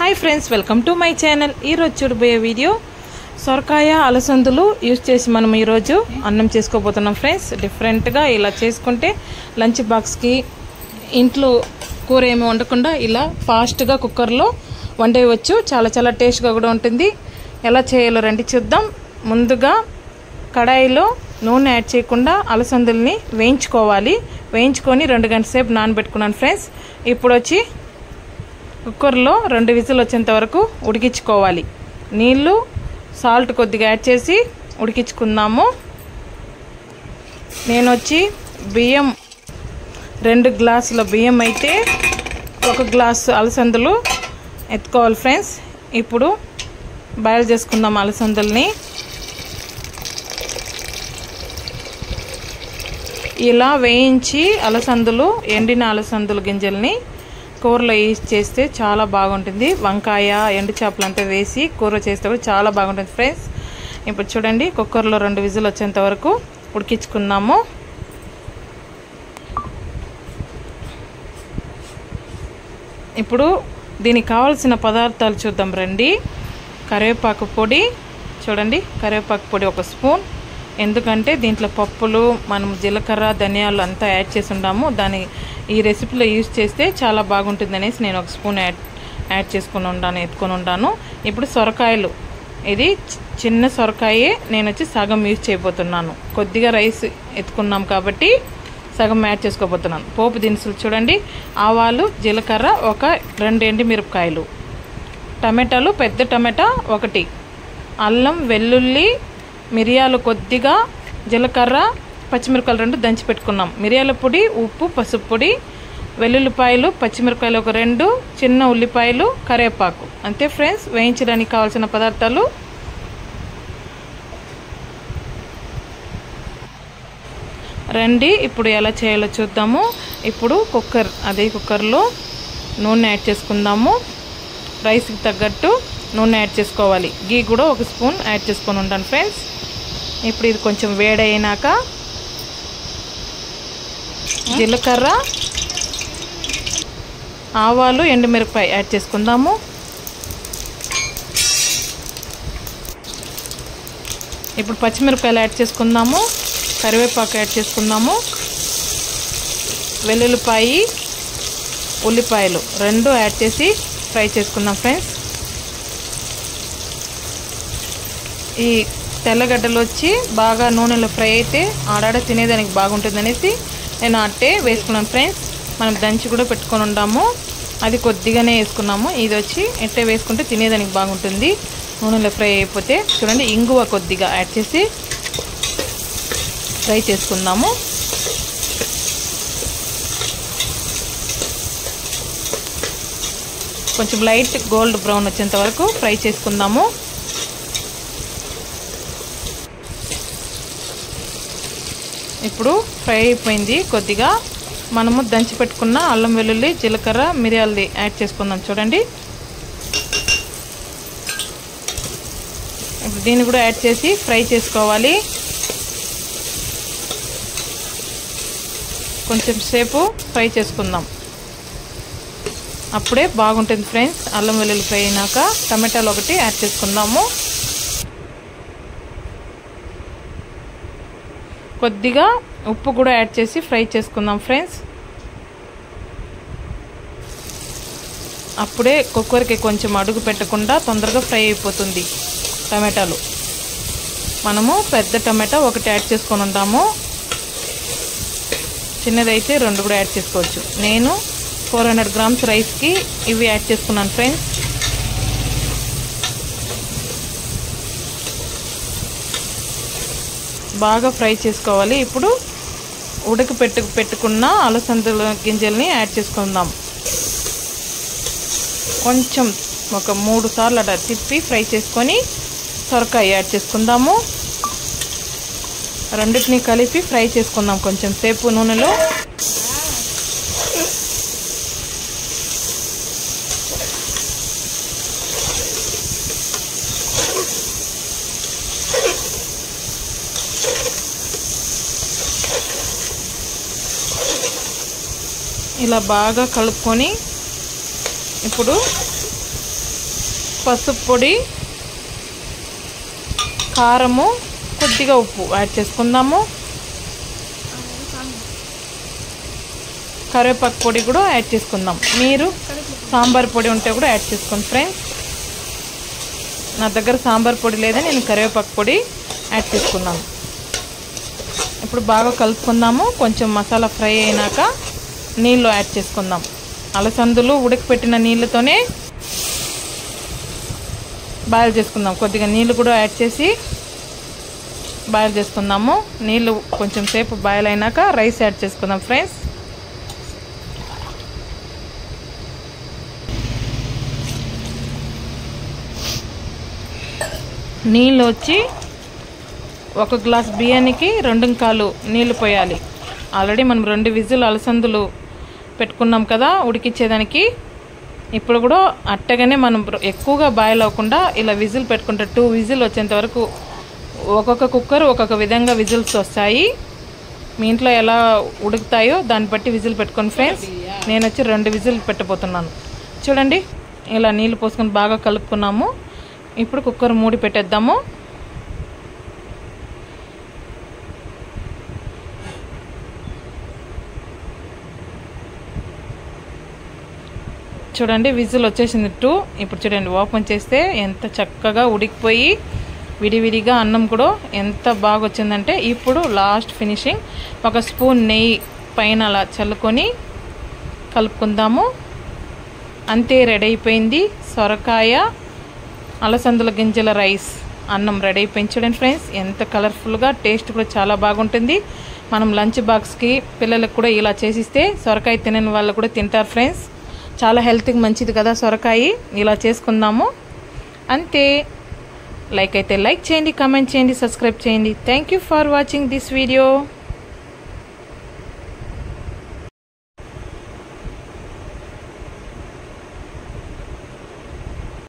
Hi friends, welcome to my channel. ఈరోజు చూడబోయే video సొరకాయ అలసందులు యూజ్ చేసి మనం ఈరోజు అన్నం చేసుకోబోతున్నాం ఫ్రెండ్స్. డిఫరెంట్గా ఇలా చేసుకుంటే లంచ్ బాక్స్కి ఇంట్లో కూర ఏమి వండకుండా ఇలా ఫాస్ట్గా కుక్కర్లో వండేయవచ్చు. చాలా చాలా టేస్ట్గా కూడా ఉంటుంది. ఎలా చేయాలో రండి చూద్దాం. ముందుగా కడాయిలో నూనె యాడ్ చేయకుండా అలసందుల్ని వేయించుకోవాలి. వేయించుకొని 2 గంటల సేపు నానబెట్టుకున్నాను ఫ్రెండ్స్. ఇప్పుడు వచ్చి కుక్కర్లో 2 విజిల్ వచ్చేంత వరకు ఉడికించుకోవాలి. నీళ్ళు సాల్ట్ కొద్దిగా యాడ్ చేసి ఉడికించుకుందాము. నేను వచ్చి బియ్యం 2 గ్లాసుల బియ్యం అయితే 1 గ్లాసు అలసందులు ఎత్తుకోవాలి ఫ్రెండ్స్. ఇప్పుడు బాయిల్ చేసుకుందాం అలసందుల్ని. ఇలా వేయించి అలసందులు, ఎండిన అలసందుల గింజల్ని కూరలో వేసి చేస్తే చాలా బాగుంటుంది. వంకాయ, ఎండు చేపలు అంతా వేసి కూర చేస్తే కూడా చాలా బాగుంటుంది ఫ్రెండ్స్. ఇప్పుడు చూడండి, కుక్కర్లో 2 విజిల్ వచ్చేంత వరకు ఉడికించుకుందాము. ఇప్పుడు దీనికి కావాల్సిన పదార్థాలు చూద్దాం రండి. కరివేపాకు పొడి చూడండి, కరివేపాకు పొడి 1 స్పూన్. ఎందుకంటే దీంట్లో పప్పులు, మనం జీలకర్ర, ధనియాలు అంతా యాడ్ చేసి ఉన్నాము. దాన్ని ఈ రెసిపీలో యూజ్ చేస్తే చాలా బాగుంటుంది అనేసి నేను 1 స్పూన్ యాడ్ చేసుకుని ఎత్తుకొని ఉంటాను. ఇప్పుడు సొరకాయలు, ఇది చిన్న సొరకాయే నేను వచ్చి సగం యూజ్ చేయబోతున్నాను. కొద్దిగా రైస్ ఎత్తుకున్నాం కాబట్టి సగం యాడ్ చేసుకోబోతున్నాను. పోపు దినుసులు చూడండి, ఆవాలు, జీలకర్ర, 2 ఎండుమిరపకాయలు, టమాటాలు, పెద్ద టమాటా 1, అల్లం, వెల్లుల్లి, మిరియాలు కొద్దిగా, జీలకర్ర, పచ్చిమిరపకాయలు 2 దంచి పెట్టుకున్నాం. మిరియాల పొడి, ఉప్పు, పసుపు పొడి, వెల్లుల్లిపాయలు, పచ్చిమిరపకాయలు 2, చిన్న ఉల్లిపాయలు, కరివేపాకు. అంతే ఫ్రెండ్స్ వేయించడానికి కావాల్సిన పదార్థాలు. రండి ఇప్పుడు ఎలా చేయాలో చూద్దాము. ఇప్పుడు కుక్కర్లో నూనె యాడ్ చేసుకుందాము. రైస్కి తగ్గట్టు నూనె యాడ్ చేసుకోవాలి. గీ కూడా 1 స్పూన్ యాడ్ చేసుకొని ఉంటాను ఫ్రెండ్స్. ఇప్పుడు ఇది కొంచెం వేడైనాక జీలకర్ర, ఆవాలు, ఎండుమిరపకాయ యాడ్ చేసుకుందాము. ఇప్పుడు పచ్చిమిరపకాయలు యాడ్ చేసుకుందాము. కరివేపాకు యాడ్ చేసుకుందాము. వెల్లుల్లిపాయ, ఉల్లిపాయలు 2 యాడ్ చేసి ఫ్రై చేసుకుందాం ఫ్రెండ్స్. ఈ తెల్లగడ్డలు వచ్చి బాగా నూనెలో ఫ్రై అయితే ఆడాడ తినేదానికి బాగుంటుంది అనేసి నేను అట్టే వేసుకున్నాను ఫ్రెండ్స్. మనం దంచి కూడా పెట్టుకొని ఉంటాము, అది కొద్దిగానే వేసుకున్నాము. ఇది వచ్చి ఎట్టే వేసుకుంటే తినేదానికి బాగుంటుంది నూనెలో ఫ్రై అయిపోతే. చూడండి, ఇంగువ కొద్దిగా యాడ్ చేసి ఫ్రై చేసుకుందాము. కొంచెం లైట్ గోల్డ్ బ్రౌన్ వచ్చేంత వరకు ఫ్రై చేసుకుందాము. ఇప్పుడు ఫ్రై అయిపోయింది. కొద్దిగా మనము దంచి పెట్టుకున్న అల్లం, వెల్లుల్లి, జీలకర్ర, మిరియాలది యాడ్ చేసుకుందాం. చూడండి, ఇప్పుడు దీన్ని కూడా యాడ్ చేసి ఫ్రై చేసుకోవాలి. కొంచెం సేపు ఫ్రై చేసుకుందాం, అప్పుడే బాగుంటుంది ఫ్రెండ్స్. అల్లం, వెల్లుల్లి ఫ్రై అయినాక టమాటాలు 1 యాడ్ చేసుకుందాము. కొద్దిగా ఉప్పు కూడా యాడ్ చేసి ఫ్రై చేసుకుందాం ఫ్రెండ్స్. అప్పుడే కుక్కర్కి కొంచెం అడుగు పెట్టకుండా తొందరగా ఫ్రై అయిపోతుంది టమాటాలు. మనము పెద్ద టమాటా 1 యాడ్ చేసుకొని ఉంటాము, చిన్నదైతే 2 కూడా యాడ్ చేసుకోవచ్చు. నేను 400 గ్రామ్స్ రైస్కి ఇవి యాడ్ చేసుకున్నాను ఫ్రెండ్స్. బాగా ఫ్రై చేసుకోవాలి. ఇప్పుడు పెట్టుకున్న అలసందల గింజల్ని యాడ్ చేసుకుందాం. కొంచెం 3 సార్లు అలా తిప్పి ఫ్రై చేసుకొని సొరకాయ యాడ్ చేసుకుందాము. రెండింటిని కలిపి ఫ్రై చేసుకుందాం కొంచెం సేపు నూనెలో. ఇలా బాగా కలుపుకొని ఇప్పుడు పసుపు పొడి, కారము, కొద్దిగా ఉప్పు యాడ్ చేసుకుందాము. కరివేపాకు పొడి కూడా యాడ్ చేసుకుందాం. మీరు సాంబార్ పొడి ఉంటే కూడా యాడ్ చేసుకోండి ఫ్రెండ్స్. నా దగ్గర సాంబార్ పొడి లేదని నేను కరివేపాకు పొడి యాడ్ చేసుకున్నాను. ఇప్పుడు బాగా కలుపుకుందాము. కొంచెం మసాలా ఫ్రై అయినాక నీళ్ళు యాడ్ చేసుకుందాం. అలసందులు ఉడకపెట్టిన నీళ్ళతోనే బాయిల్ చేసుకుందాం. కొద్దిగా నీళ్ళు కూడా యాడ్ చేసి బాయిల్ చేసుకుందాము. నీళ్ళు కొంచెం సేపు బాయిల్ అయినాక రైస్ యాడ్ చేసుకుందాం ఫ్రెండ్స్. నీళ్ళు వచ్చి 1 గ్లాస్ బియ్యానికి 2 నీళ్ళు పోయాలి. ఆల్రెడీ మనం 2 విజిల్ అలసందులు పెట్టుకున్నాం కదా ఉడికించేదానికి. ఇప్పుడు కూడా అట్టగానే మనం ఎక్కువగా బాయిల్ అవ్వకుండా ఇలా విజిల్ పెట్టుకుంటే 2 విజిల్ వచ్చేంత వరకు ఒక్కొక్క కుక్కర్ ఒక్కొక్క విధంగా విజిల్స్ వస్తాయి. మీ ఇంట్లో ఎలా ఉడుకుతాయో దాన్ని బట్టి విజిల్ పెట్టుకోండి ఫ్రెండ్స్. నేను వచ్చి 2 విజిల్ పెట్టబోతున్నాను. చూడండి ఇలా నీళ్ళు పోసుకొని బాగా కలుపుకున్నాము. ఇప్పుడు కుక్కర్ మూడి పెట్టేద్దాము. చూడండి విజిల్ వచ్చేసింది 2. ఇప్పుడు చూడండి ఓపెన్ చేస్తే ఎంత చక్కగా ఉడికిపోయి విడివిడిగా అన్నం కూడా ఎంత బాగా వచ్చిందంటే, ఇప్పుడు లాస్ట్ ఫినిషింగ్ 1 స్పూన్ నెయ్యి పైన అలా చల్లుకొని కలుపుకుందాము. అంతే, రెడీ అయిపోయింది. సొరకాయ అలసందుల గింజల రైస్ అన్నం రెడీ అయిపోయింది. చూడండి ఫ్రెండ్స్ ఎంత కలర్ఫుల్గా, టేస్ట్ కూడా చాలా బాగుంటుంది. మనం లంచ్ బాక్స్కి పిల్లలకు కూడా ఇలా చేసిస్తే సొరకాయ తినని వాళ్ళు కూడా తింటారు ఫ్రెండ్స్. చాలా హెల్త్కి మంచిది కదా సొరకాయ. ఇలా చేసుకుందాము. అంతే. లైక్ అయితే లైక్ చేయండి, కామెంట్ చేయండి, సబ్స్క్రైబ్ చేయండి. Thank you for watching this video.